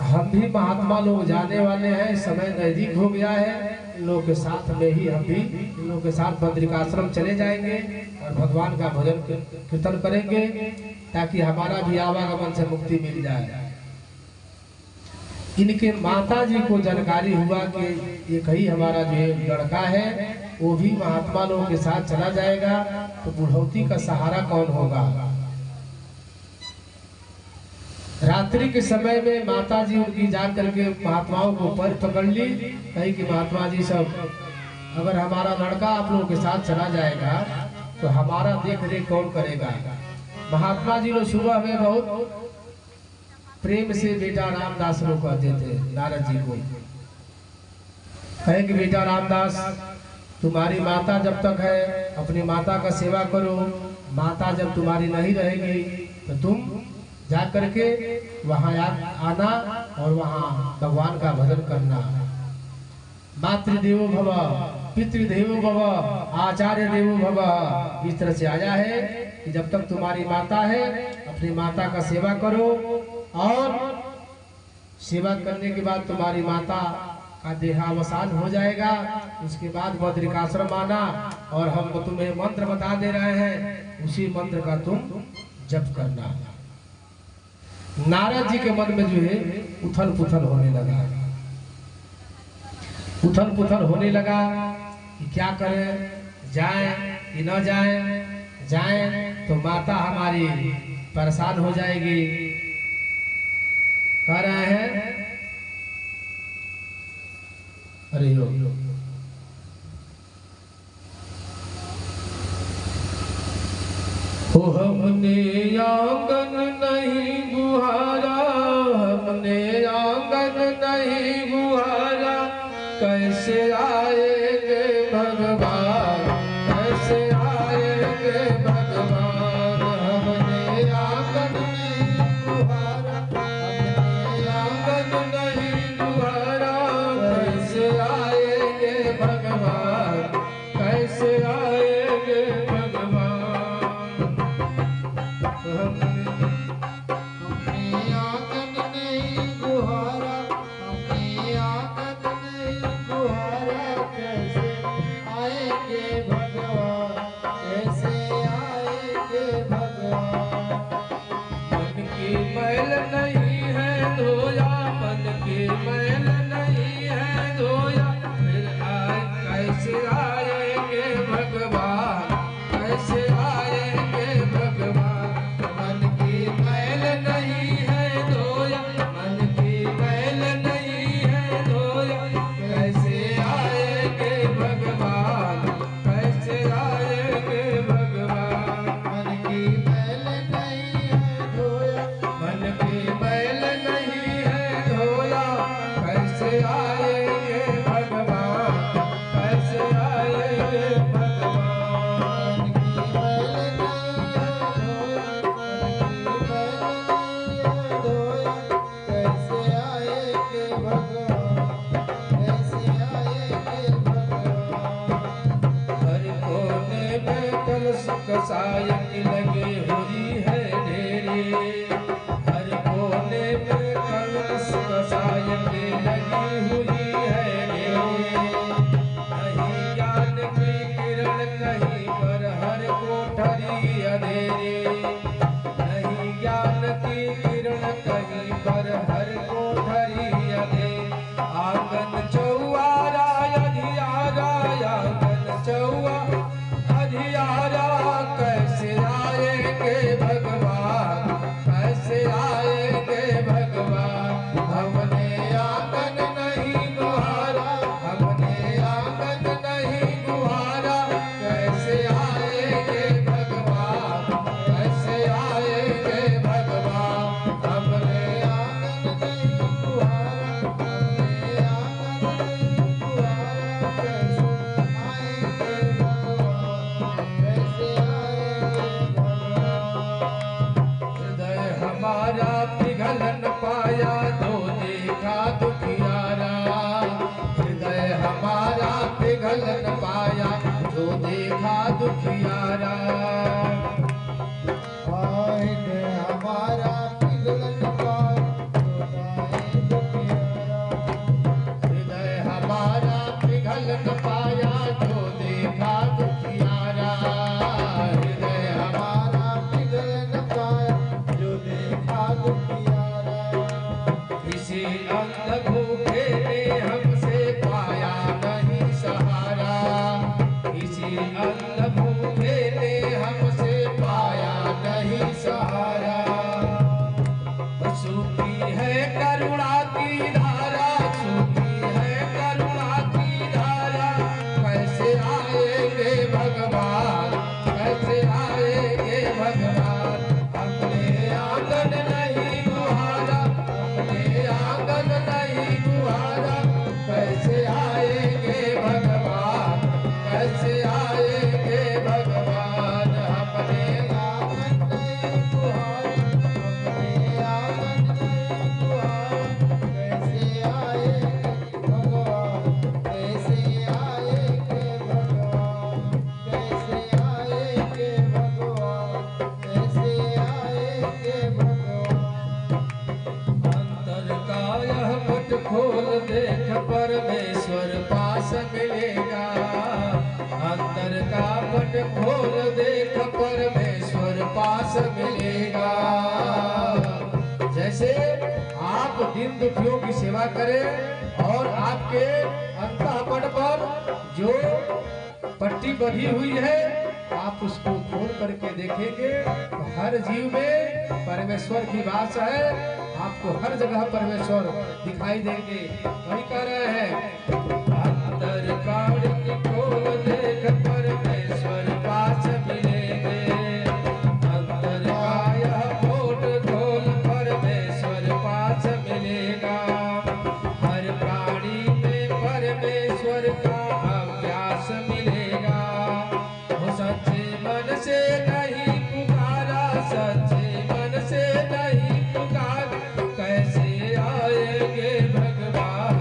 A: हम भी महात्मा लोग जाने वाले हैं, समय नजदीक हो गया है, इन लोगों के साथ में ही हम भी इन लोगों के साथ बद्रिकाश्रम चले जाएंगे और भगवान का भजन कीर्तन करेंगे ताकि हमारा भी आवागमन से मुक्ति मिल जाए। इनके माता जी को जानकारी हुआ कि ये कहीं हमारा जो लड़का है वो भी महात्मा लोगों के साथ चला जाएगा तो बुढ़ौती का सहारा कौन होगा। रात्रि के समय में माता जी उनकी जान करके महात्माओं को पैर पकड़ ली, कही कि महात्मा जी सब अगर हमारा लड़का आप लोगों के साथ चला जाएगा तो हमारा देख रेख कौन करेगा। महात्मा जी लोग सुबह में बहुत प्रेम से बेटा रामदास लोग कहते थे नारद जी को, कहे कि बेटा रामदास तुम्हारी माता जब तक है अपनी माता का सेवा करो, माता जब तुम्हारी नहीं रहेगी तो तुम जा करके वहां आना और वहां भगवान का भजन करना। मातृदेवो भव, पितृदेवो भव, आचार्य देवो भव, इस तरह से आया है कि जब तक तुम्हारी माता है अपनी माता का सेवा करो और सेवा करने के बाद तुम्हारी माता का देहावसान हो जाएगा, उसके बाद बद्रिकाश्रम आना और हम तुम्हें मंत्र बता दे रहे हैं, उसी मंत्र का तुम जप करना। नारद जी के मन में जो है उथल पुथल होने लगा, उथल पुथल होने लगा कि क्या करें, जाएं कि न जाएं। जाएं तो माता हमारी परेशान हो जाएगी। कह रहे हैं अरे हो हमने आंगन नहीं बुहारा, हमने आंगन नहीं बुहारा, कैसे आएंगे भगवान, कैसे आएंगे भगवान। हमने आंगन नहीं बुहारा, हमने आंगन नहीं बुहारा, कैसे आएंगे भगवान, कैसे आएंगे भगवान। मैल नहीं है धोया, मन की मैल नहीं है धोया, फिर कैसे आएंगे भगवान, कैसे आएंगे भगवान। मन की मैल नहीं है धोया, मन की मैल नहीं है धोया, कैसे आएंगे भगवान, कैसे आएंगे भगवान। मन की मैल नहीं है धोया, मन की मैल नहीं है धोया, कैसे आएंगे भगवान, कैसे आएंगे भगवान। मन की मैल नहीं है धोया, कैसे आएंगे भगवान, कैसे आएंगे भगवान। हर कोने में कलश कसायक लगे हुई है ढेरी, हर कोने में कलश कसायक लगी हुई है ढेरी। नहीं ज्ञान की किरण कहीं पर हर कोठरी अंधेरी, नहीं ज्ञान की किरण कहीं पर हर कोठरी अंधेरी। आंगन चौआरा अधियारा, आंगन चौआरा अधियारा, कैसे आएंगे भगवान, कैसे आएंगे भगवान। हमने आंगन नहीं बुहारा, हमने आंगन नहीं बुहारा, कैसे आएंगे भगवान, कैसे आएंगे भगवान। हमने आंगन नहीं बुहारा, हमने आंगन नहीं बुहारा, कैसे आएंगे भगवान, कैसे आएंगे भगवान। हृदय हमारा पिघल न पाया तो देखा दुखियारा, हृदय हमारा पिघल न पाया तो देखा दुखियारा। हृदय हमारा पिघल न पाया तो गाए दुखियारा, हृदय हमारा पिघल न पाया तो देखा दुखियारा। हृदय हमारा पिघल न पाया जो देखा दुखियारा। किसी अंध भूखे ने हमसे पाया नहीं सहारा, किसी अंध भूखे ने हमसे पाया नहीं सहारा। सूखी है करुणा की धारा, सूखी है करुणा की धारा, कैसे आएंगे भगवान, कैसे आएंगे भगवान। हमने आंगन नहीं बुहारा, हमने आंगन नहीं बुहारा, कैसे आएंगे भगवान, कैसे आएंगे भगवान। हमने आंगन नहीं बुहारा, हमने आंगन नहीं बुहारा, कैसे आएंगे भगवान, कैसे आएंगे भगवान, कैसे आएंगे भगवान, कैसे आएंगे भगवान। अंतर का यह पट खोल देख परमेश्वर पास मिलेगा, अंतर का पट खोल देख परमेश्वर पास मिलेगा। जैसे आप दीन दुखियों की सेवा करें और आपके अंतःपट पर जो पट्टी बंधी हुई है आप उसको खोल करके देखेंगे तो हर जीव में परमेश्वर की वास है। आपको हर जगह परमेश्वर दिखाई देंगे। वही कह रहे हैं अंतर प्राणी खोल देख परमेश्वर पास मिलेंगे। अंतर काया मोट खोल परमेश्वर पास मिलेगा। हर प्राणी में परमेश्वर का अभ्यास मिलेगा। वो सच्चे मन से नहीं पुकारा, सच्चे मन से नहीं पुकारा, कैसे आएंगे भगवान,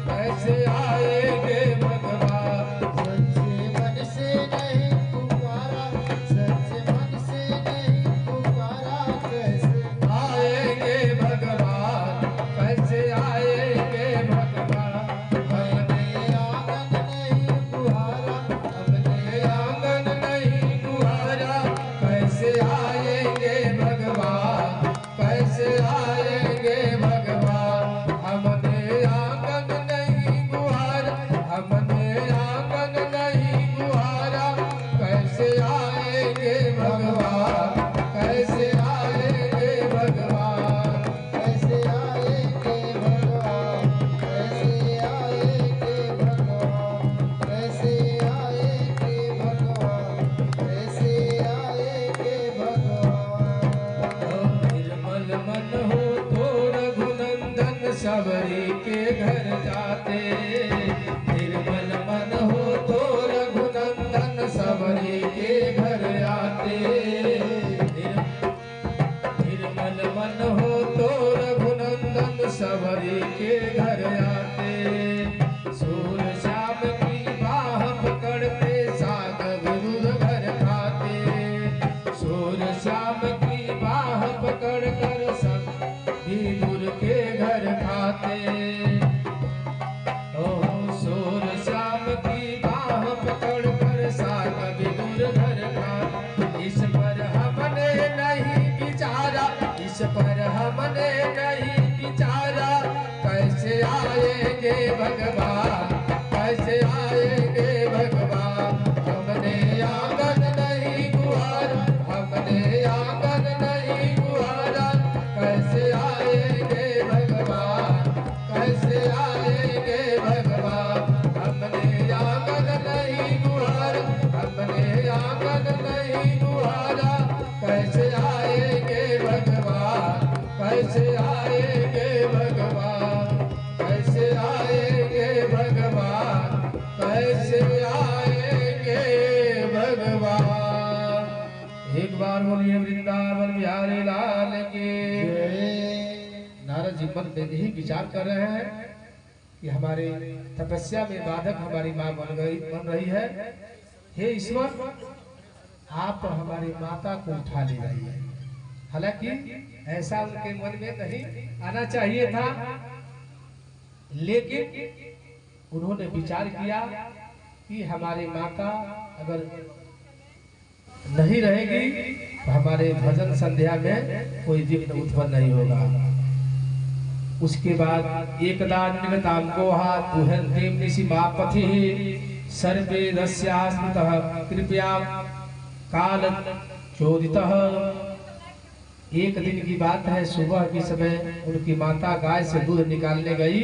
A: कैसे आएंगे भगवान।
B: सच्चे मन से नहीं पुकारा, सच्चे मन से नहीं पुकारा, कैसे
A: आएंगे भगवान, कैसे आएंगे भगवान।
B: अपने आंगन नहीं बुहारा,
A: अपने आंगन नहीं गुहारा, कैसे आएंगे भगवान, कैसे आएंगे भगवान। हमने आंगन नहीं गुहारा, हमने आंगन नहीं गुहारा, कैसे आएंगे भगवान, कैसे आएंगे भगवान।
B: कैसे आएंगे भगवान, कैसे आएंगे भगवान, कैसे आएंगे भगवान, कैसे आएंगे भगवान।
A: निर्मल मन हो तो रघुनंदन सबरी के घर जाते। निर्मल मन हो तो रघुनंदन सबरी के घर आते। निर्मल मन हो तो रघुनंदन सबरी के घर आते। सूर श्याम की बाह पकड़ते साग विरुद्ध घर खाते। सूर श्याम की बाह पकड़ कर सब विदुर के घर खाते। ओह सूर श्याम की बाह पकड़ कर साग विदुर घर खाते। इस पर हमने नहीं विचारा, इस पर हमने नहीं विचारा, कैसे आएंगे भगवान, कैसे आएंगे भगवान। हमने आंगन नहीं गुहारा, हमने आंगन नहीं गुहारा, कैसे आएंगे भगवान, कैसे आएंगे भगवान। हमने आंगन नहीं गुहारा, हमने आंगन नहीं गुहारा, कैसे आएंगे भगवान, कैसे आएंगे भगवान, कैसे आएंगे भगवान, कैसे आएंगे भगवान। एक बार बोलिए वृंदावन बिहारी लाल के। नारद जी मन में यही विचार कर रहे हैं कि हमारे तपस्या में बाधक हमारी माँ बन रही है। हे ईश्वर, आप हमारी माता को उठा ले रही है। हालांकि ऐसा उनके मन में नहीं आना चाहिए था, लेकिन उन्होंने विचार किया कि हमारी माता अगर नहीं रहेगी तो हमारे भजन संध्या में कोई विघ्न उत्पन्न नहीं होगा। उसके बाद एकदा निगताम को दुहन्तीम निशिमापथि सर्वे दस्यास्मतः कृपया काल चोदितः। एक दिन की बात है, सुबह के समय उनकी माता गाय से दूध निकालने गई।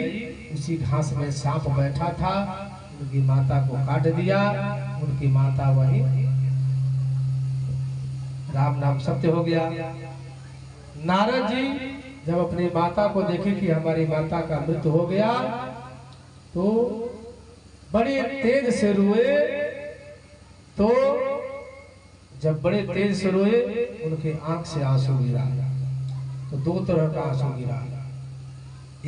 A: उसी घास में सांप बैठा था, उनकी माता को काट दिया। उनकी माता वही राम नाम सत्य हो गया। नारद जी जब अपनी माता को देखे कि हमारी माता का मृत्यु हो गया तो बड़े तेज से रोए। तो जब बड़े तेज से रोए उनके आंख से आंसू गिरा। तो दो तरह का आंसू गिरा,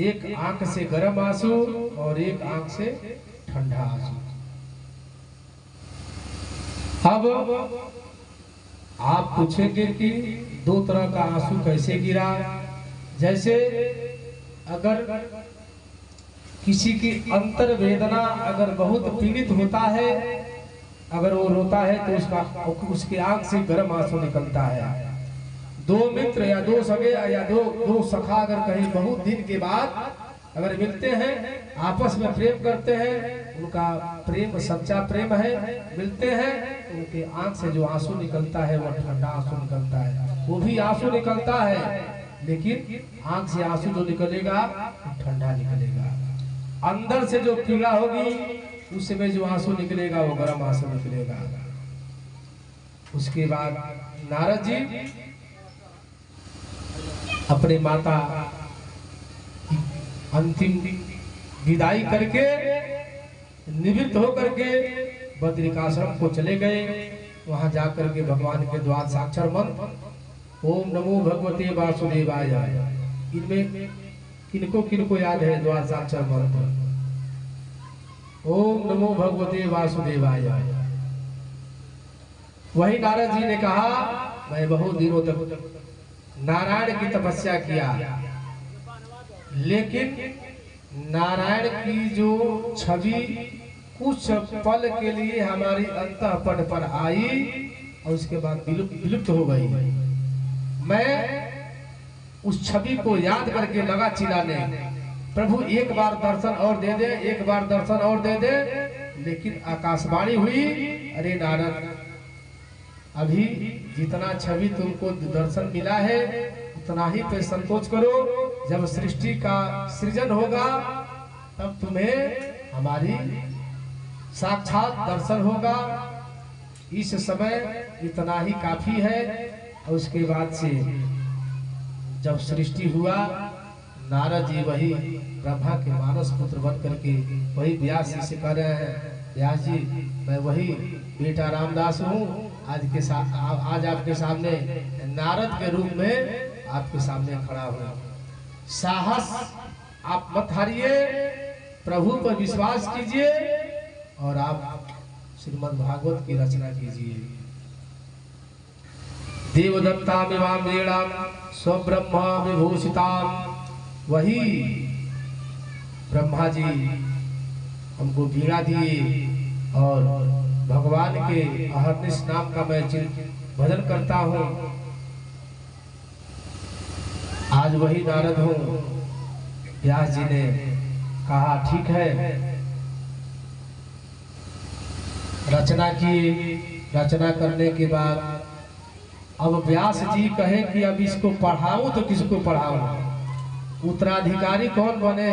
A: एक आंख से गर्म आंसू और एक आंख से ठंडा आंसू। अब आप पूछेंगे कि दो तरह का आंसू कैसे गिरा। जैसे अगर किसी की अंतर वेदना अगर बहुत पीड़ित होता है, अगर वो रोता है तो उसके आंख से गर्म आंसू निकलता है। दो मित्र या दो सगे या दो सखा अगर कहीं बहुत दिन के बाद अगर मिलते हैं आपस में प्रेम करते हैं, उनका प्रेम सच्चा प्रेम है, मिलते हैं तो उनके आंख से जो आंसू निकलता है वह ठंडा आंसू निकलता है। वो भी आंसू निकलता है, लेकिन आंख से आंसू जो निकलेगा वो ठंडा निकलेगा। अंदर से जो पीड़ा होगी उस समय जो आंसू निकलेगा वो गर्म आंसू निकलेगा। उसके बाद नारद जी अपने माता की अंतिम विदाई करके निवृत्त होकर के बद्रिकाश्रम को चले गए। वहां जाकर के भगवान के द्वार साक्षर मंत्र ओम नमो भगवते वासुदेवाय, इनमें किनको किनको याद है द्वार साक्षर मंत्र? ओम नमो भगवते वासुदेवाय। वही नारद जी ने कहा मैं बहुत दिनों तक नारायण की तपस्या किया, लेकिन नारायण की जो छवि कुछ पल के लिए हमारी अंतःपट पर आई और उसके बाद विलुप्त हो गई। मैं उस छवि को याद करके लगा चिल्लाने, प्रभु एक बार दर्शन और दे दे, एक बार दर्शन और दे दे। लेकिन आकाशवाणी हुई, अरे नारद अभी जितना छवि तुमको दर्शन मिला है उतना ही पे संतोष करो। जब सृष्टि का सृजन होगा तब तुम्हें हमारी साक्षात दर्शन होगा। इस समय इतना ही काफी है। और उसके बाद से जब सृष्टि हुआ, नारद जी वही ब्रह्मा के मानस पुत्र बन करके वही व्यास जी से कह रहे हैं, व्यास जी मैं वही बेटा रामदास हूँ, आज आपके सामने नारद के रूप में आपके सामने खड़ा हूँ। साहस आप मत हारिए, प्रभु पर विश्वास कीजिए और आप श्रीमद् भागवत की रचना कीजिए। देवदत्तामिमां वीणां स्वब्रह्म विभूषितां, वही ब्रह्मा जी हमको वीणा दिए और भगवान के अहर्निश नाम का मैं भजन करता हूँ। आज वही नारद हूँ। व्यास जी ने कहा ठीक है, रचना की। रचना करने के बाद अब व्यास जी कहे कि अब इसको पढ़ाऊं तो किसको पढ़ाऊं, उत्तराधिकारी कौन बने।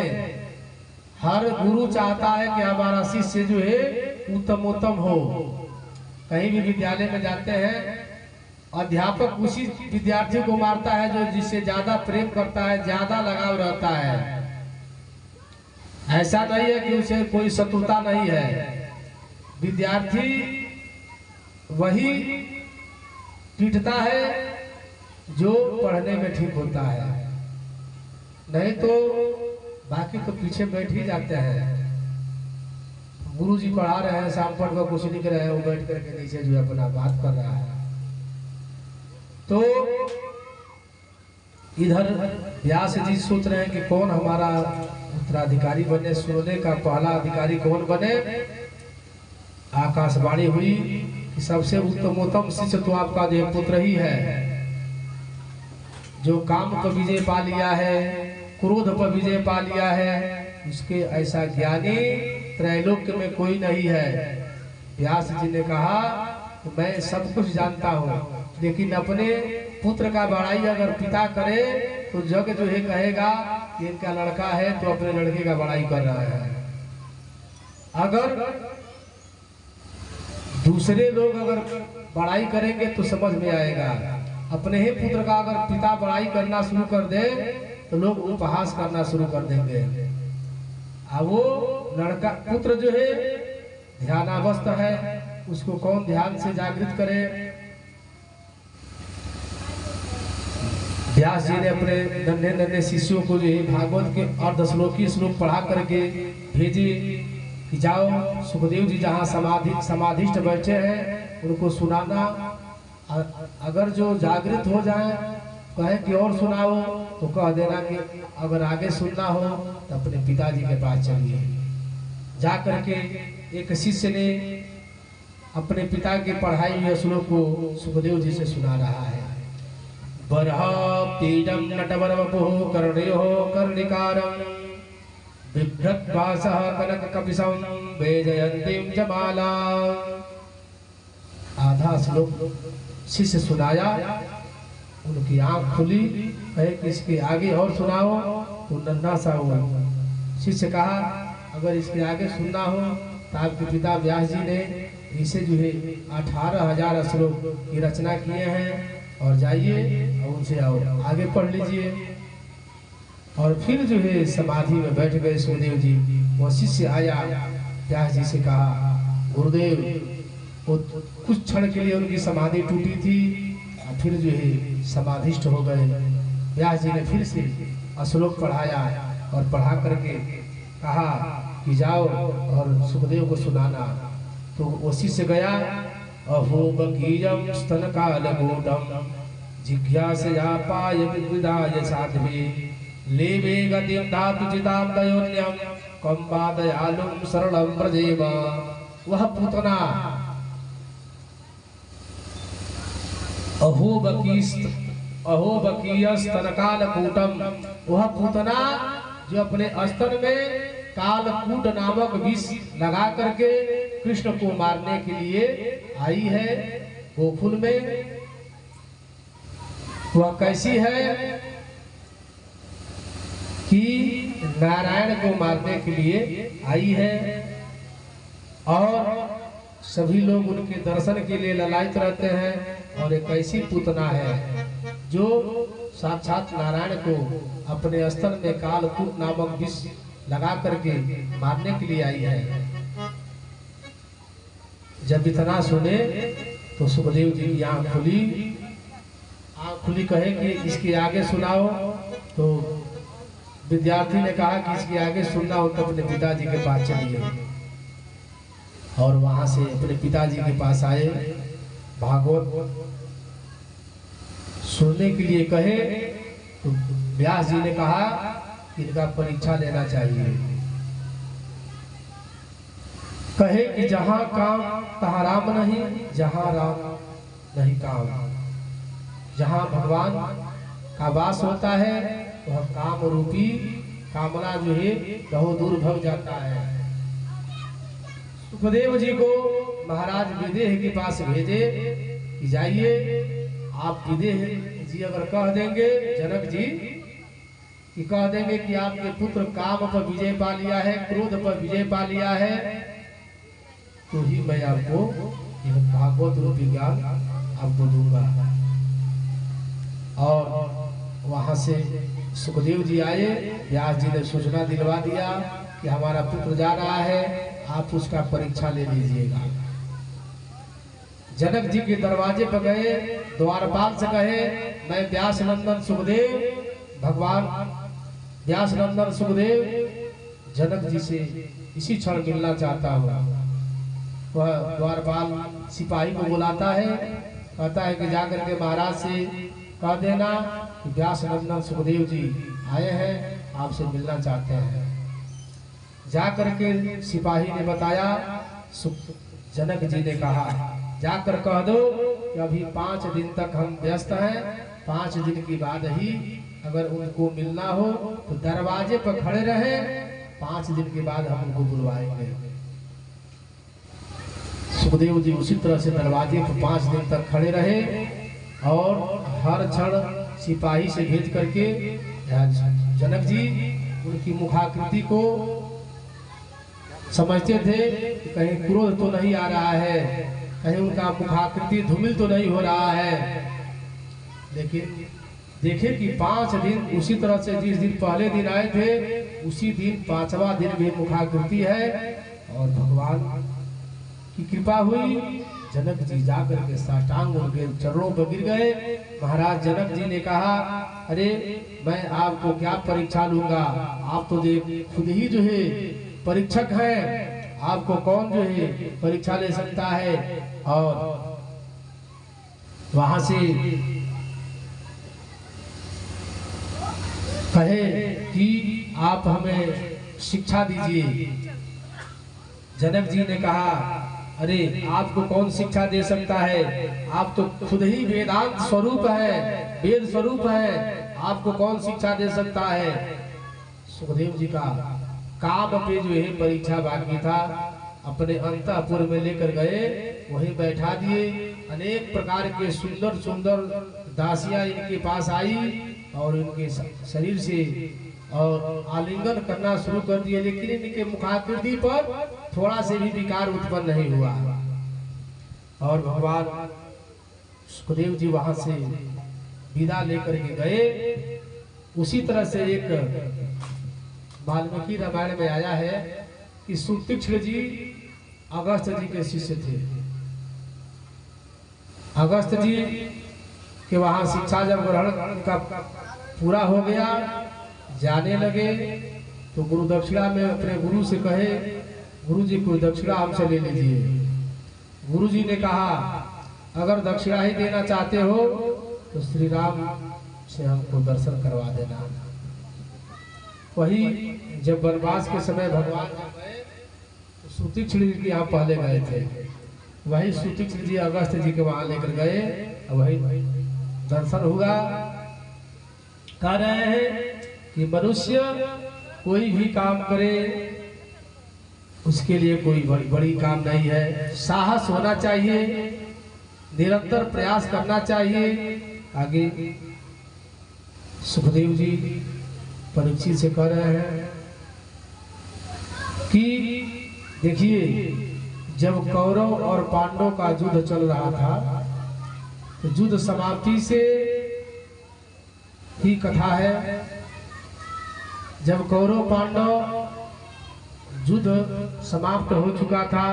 A: हर गुरु चाहता है कि हमारा शिष्य जो है उत्तमोत्तम हो। कहीं भी विद्यालय में जाते हैं, अध्यापक उसी विद्यार्थी को मारता है जो जिससे ज्यादा प्रेम करता है, ज्यादा लगाव रहता है। ऐसा नहीं है कि उसे कोई शत्रुता नहीं है। विद्यार्थी वही पीटता है जो पढ़ने में ठीक होता है, नहीं तो बाकी तो पीछे बैठ ही जाते हैं। गुरु जी पढ़ा रहे हैं, शाम पढ़ कर कुछ लिख रहे हैं, वो बैठ करके नीचे जो अपना बात कर रहा है। तो इधर व्यास जी सोच रहे हैं कि कौन हमारा उत्तराधिकारी बने, सोने का पहला अधिकारी कौन बने। आकाशवाणी हुई कि सबसे उत्तमोत्तम शिष्य तो आपका देवपुत्र ही है, जो काम पर विजय पा लिया है, क्रोध पर विजय पा लिया है। उसके ऐसा ज्ञानी त्रैलोक्य में कोई नहीं है। व्यास जी ने कहा मैं सब कुछ जानता हूँ, लेकिन अपने पुत्र का बड़ाई अगर पिता करे तो जग जो है कहेगा कि इनका लड़का है तो अपने लड़के का बड़ाई कर रहा है। अगर दूसरे लोग अगर बड़ाई करेंगे तो समझ में आएगा। अपने ही पुत्र का अगर पिता बड़ाई करना शुरू कर दे तो लोग उपहास करना शुरू कर देंगे। अब वो लड़का पुत्र जो है ध्यानावस्थ है, उसको कौन ध्यान से जागृत करे। व्यास जी ने अपने नन्हे नन्हे शिष्यों को जो है भागवत के अर्धश्लोकी श्लोक पढ़ा करके भेजे कि जाओ सुखदेव जी जहाँ समाधिष्ठ बैठे हैं उनको सुनाना। अगर जो जागृत हो जाए कहे कि और सुनाओ तो कह देना कि अगर आगे सुनना हो तो अपने पिताजी के पास चलिए। जा करके एक शिष्य ने अपने पिता के पढ़ाई हुए श्लोक को सुखदेव जी से सुना रहा है। बरह पीडम नटवरवपुः कर्णयोः कर्णिकारं बिभ्रत्वासः कनककपिशं वैजयन्तीं च माला। आधा श्लोक शिष्य सुनाया, उनकी आंख खुली, कहे कि इसके आगे और सुनाओ, तो नन्हा सा हुआ। शिष्य कहा अगर इसके आगे सुनना हो तो आपके पिता व्यास जी ने इसे जो है 18,000 श्लोक की रचना किए हैं, और जाइए और उनसे आओ आगे पढ़ लीजिए। और फिर जो है समाधि में बैठ गए सुखदेव जी। वो शिष्य आया, व्यास जी से कहा गुरुदेव, वो कुछ क्षण के लिए उनकी समाधि टूटी थी, और फिर जो है समाधिष्ठ हो गए। व्यास जी ने फिर से श्लोक पढ़ाया, और पढ़ा करके कहा कि जाओ और सुखदेव को सुनाना। तो वो शिष्य गया, अहो बकीयम स्तन कालगूटम जिज्ञासया पाय विविधाय साध्वी लेवे गतिं धातु चितां दयोन्यं कम्बा दयालुं सरलं व्रजेम। वह पूतना अहो बकीय स्तनकालकूटम, वह पूतना जो अपने स्तन में कालकूट नामक विष लगा करके कृष्ण को मारने के लिए आई है गोकुल में, वह कैसी है कि नारायण को मारने के लिए आई है, और सभी लोग उनके दर्शन के लिए ललायित रहते हैं। और एक ऐसी पूतना है जो साक्षात नारायण को अपने स्तन में कालकूट नामक विष लगा करके मारने के लिए आई है। जब इतना सुने तो सुखदेव जी की आंख खुली, कहे कि इसके आगे सुनाओ। तो विद्यार्थी ने कहा कि इसके आगे सुनना हो तो अपने पिताजी के पास चलिए, और वहां से अपने पिताजी के पास आए। भागवत सुनने के लिए कहे तो व्यास जी ने कहा कि इनका परीक्षा लेना चाहिए। कहे कि जहां काम तहां राम नहीं, जहां राम नहीं काम। जहां भगवान का वास होता है वह काम रूपी कामना जो है बहुत दूर भग जाता है। सुखदेव जी को महाराज विदेह के पास भेजे कि जाइए, आप विदेह जी अगर कह देंगे जनक जी कि कह देंगे कि आपके पुत्र काम पर विजय पा लिया है, क्रोध पर विजय पा लिया है, तो ही मैं आपको यह भागवत रूपी ज्ञान आपको दूंगा। और वहां से सुखदेव जी आए, व्यास जी ने सूचना दिलवा दिया कि हमारा पुत्र जा रहा है, आप उसका परीक्षा ले लीजिएगा। जनक जी के दरवाजे पर गए, द्वारपाल से कहे मैं व्यास नंदन सुखदेव, भगवान व्यास नंदन सुखदेव जनक जी से इसी क्षण मिलना चाहता हूँ। वह द्वारपाल सिपाही को बुलाता है, कहता है कि जाकर के महाराज से कह देना कि व्यास नंदन सुखदेव जी आए हैं, आपसे मिलना चाहते हैं। जाकर के सिपाही ने बताया, जनक जी ने कहा जाकर कह दो कि अभी 5 दिन तक हम व्यस्त हैं, 5 दिन के बाद ही अगर उनको मिलना हो तो दरवाजे पर खड़े रहे, 5 दिन के बाद हम उनको बुलवाएंगे। सुखदेव जी उसी तरह से दरवाजे पर 5 दिन तक खड़े रहे, और हर क्षण सिपाही से भेज करके जनक जी उनकी मुखाकृति को समझते थे कि कहीं क्रोध तो नहीं आ रहा है, कहीं उनका मुखाकृति धूमिल तो नहीं हो रहा है। लेकिन देखे कि 5 दिन उसी तरह से जिस दिन पहले दिन आए थे उसी दिन 5वां दिन भी मुखाकृति है, और भगवान की कृपा हुई। जनक जी जाकर के साष्टांग उनके चरणों पर गिर गए। महाराज जनक जी ने कहा, अरे मैं आपको क्या परीक्षा लूंगा, आप तो खुद ही जो है परीक्षक हैं, आपको कौन जो है परीक्षा ले सकता है। और वहां से कहे कि आप हमें शिक्षा दीजिए। जनक जी ने कहा, अरे आपको कौन शिक्षा दे सकता है, आप तो खुद ही वेदांत स्वरूप है, वेद स्वरूप है, आपको कौन शिक्षा दे सकता है। सुखदेव जी का काम पे जो है परीक्षा बाकी था, अपने अंतःपुर में लेकर गए, वहीं बैठा दिए। अनेक प्रकार के सुंदर सुंदर दासियां इनके पास आई और इनके शरीर से और आलिंगन करना शुरू कर दिए, लेकिन इनके मुखाकृति पर थोड़ा से भी विकार उत्पन्न नहीं हुआ। और भगवान सुखदेव जी वहां से विदा लेकर के गए। उसी तरह से एक वाल्मीकि रामायण में आया है कि सुतीक्ष्ण जी अगस्त जी के शिष्य थे। अगस्त जी के वहां शिक्षा जब ग्रहण का पूरा हो गया, जाने लगे, तो गुरु दक्षिणा में अपने गुरु से कहे, गुरु जी कोई दक्षिणा हमसे ले लीजिए। गुरु जी ने कहा अगर दक्षिणा ही देना चाहते हो तो श्री राम से हमको दर्शन करवा देना। वही जब वनवास के समय भगवान जब गए तो सुतीक्ष्ण जी के यहाँ पहले गए थे, वही सुतीक्ष्ण जी अगस्त जी के वहां लेकर गए, वही दर्शन हुआ। कह रहे हैं कि मनुष्य कोई भी काम करे उसके लिए कोई बड़ी काम नहीं है, साहस होना चाहिए, निरंतर प्रयास करना चाहिए। आगे सुखदेव जी परीक्षित से कह रहे हैं कि देखिए जब कौरव और पांडव का युद्ध चल रहा था, तो युद्ध समाप्ति से ही कथा है। जब कौरव पांडव युद्ध समाप्त हो चुका था,